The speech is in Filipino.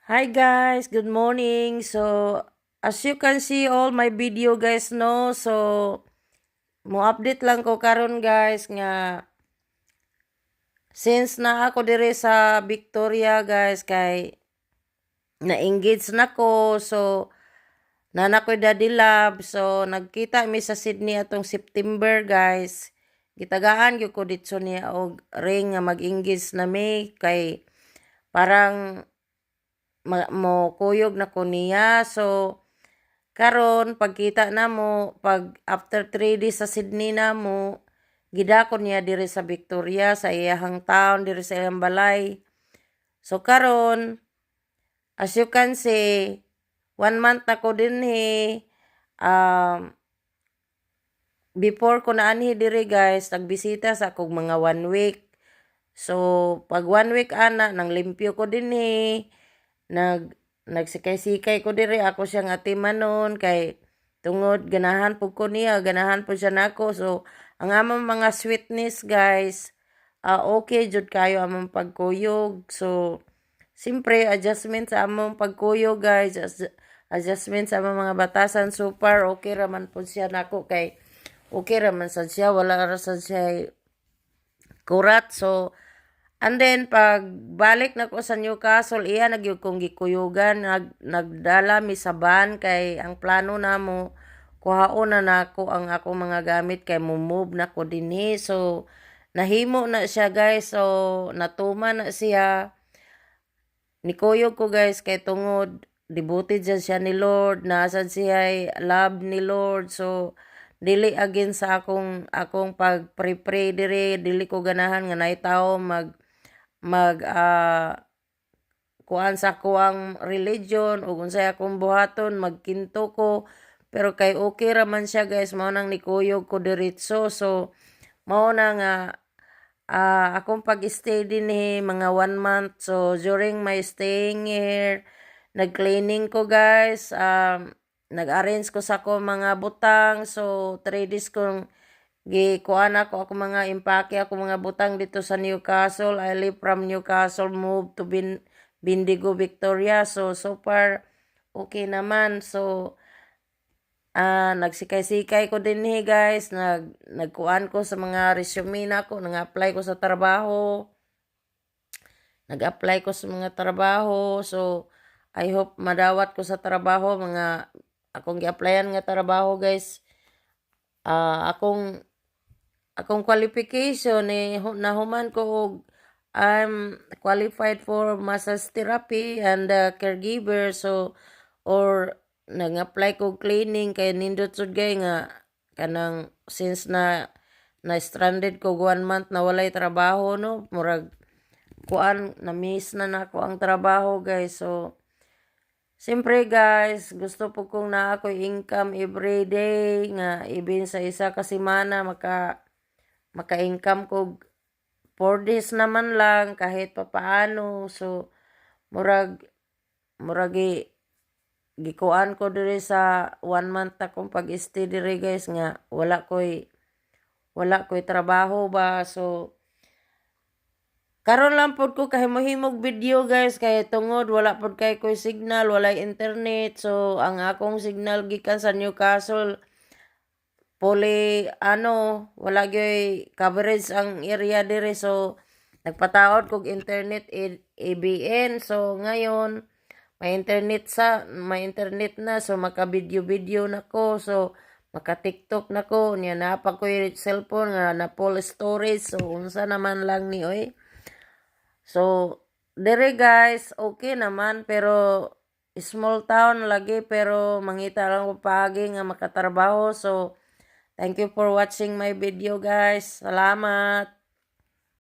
Hi guys, good morning. So, as you can see all my video guys no. So, mo update lang ko karon guys nga since na ako dire sa Victoria guys kay na-engage na ko. So, nana ko daddy love. So, nagkita mi sa Sydney atong September guys. Gitagaan gyud ko dito niya og ring nga mag-engage na mi kay parang mo kuyog na ko niya. So, karon pagkita na mo, pag after 3 days sa Sydney na mo, gidakon niya diri sa Victoria, sa iyahang town, diri sa iyang balay. So karon, as you can see, 1 month na ko din before ko na anhi diri guys, nagbisita sa akong mga 1 week. So, pag 1 week ana, nang limpyo ko din nagsikay-sikay ko diri ako siyang atimanon kay tungod ganahan pud ko niya, ganahan pud siya nako. So ang among mga sweetness guys, okay jud kayo among pagkuyog. So simpre adjustment sa among pagkuyog guys, adjustment sa among mga batasan super okay raman pud siya nako kay okay raman sad siya, wala ra sad siya kurat. So and then, pag balik na ko sa Newcastle, iya nagyug kong gikuyugan, nagdala mi sa van, kay ang plano na mo, kuhaon na nako ang ako mga gamit, kay move na ko dinhi. So, nahimo na siya guys, so, natuma na siya. Nikuyog ko guys, kay tungod, devoted siya ni Lord, nasad siya love ni Lord. So, dili again sa akong pag-pray dire, dili ko ganahan nga naitaw kuan sa kuang religion o unsay akong buhaton magkinto ko, pero kay okay raman siya guys, mao nang nikuyog ko diretso. So mao na nga akong pag-stay din mga 1 month. So during my staying here, nag-cleaning ko guys, nag-arrange ko sa ko mga butang. So 3 days kong gikuan ako mga impake ako mga butang dito sa Newcastle. I live from Newcastle, moved to Bindigo, Victoria. So far okay naman. So nagsikay-sikay ko din guys, nagkuan ko sa mga resume nako, nag-apply ko sa trabaho. Nag-apply ko sa mga trabaho. So I hope madawat ko sa trabaho, mga akong gi-applyan nga trabaho guys. Akong qualification nahuman ko og I'm qualified for massage therapy and caregiver. So or nag-apply ko cleaning kay nindot sud gay nga kanang since na stranded ko 1 month na walay trabaho no, murag kuan na miss na nako ang trabaho guys. So siyempre guys, gusto po kong na ako income every day nga even sa isa ka semana maka-income ko 4 days naman lang kahit papaano. So murag gikuan ko diri sa 1 month akong pag-stay diri guys nga wala ko'y trabaho ba. So karon lang pod ko kahimo-himog video guys kay tungod wala pod kay ko'y signal, walay internet. So ang akong signal gikan sa Newcastle wala gyoy coverage ang area dire. So nagpataod kog internet ABN. So ngayon may internet na, so maka video na ko. So maka TikTok na ko niya, napag ko yung cellphone nga na full storage. So unsa naman lang ni oy. So dire guys okay naman, pero small town lagi, pero mangita lang ko paagi nga makatrabaho. So thank you for watching my video guys. Salamat.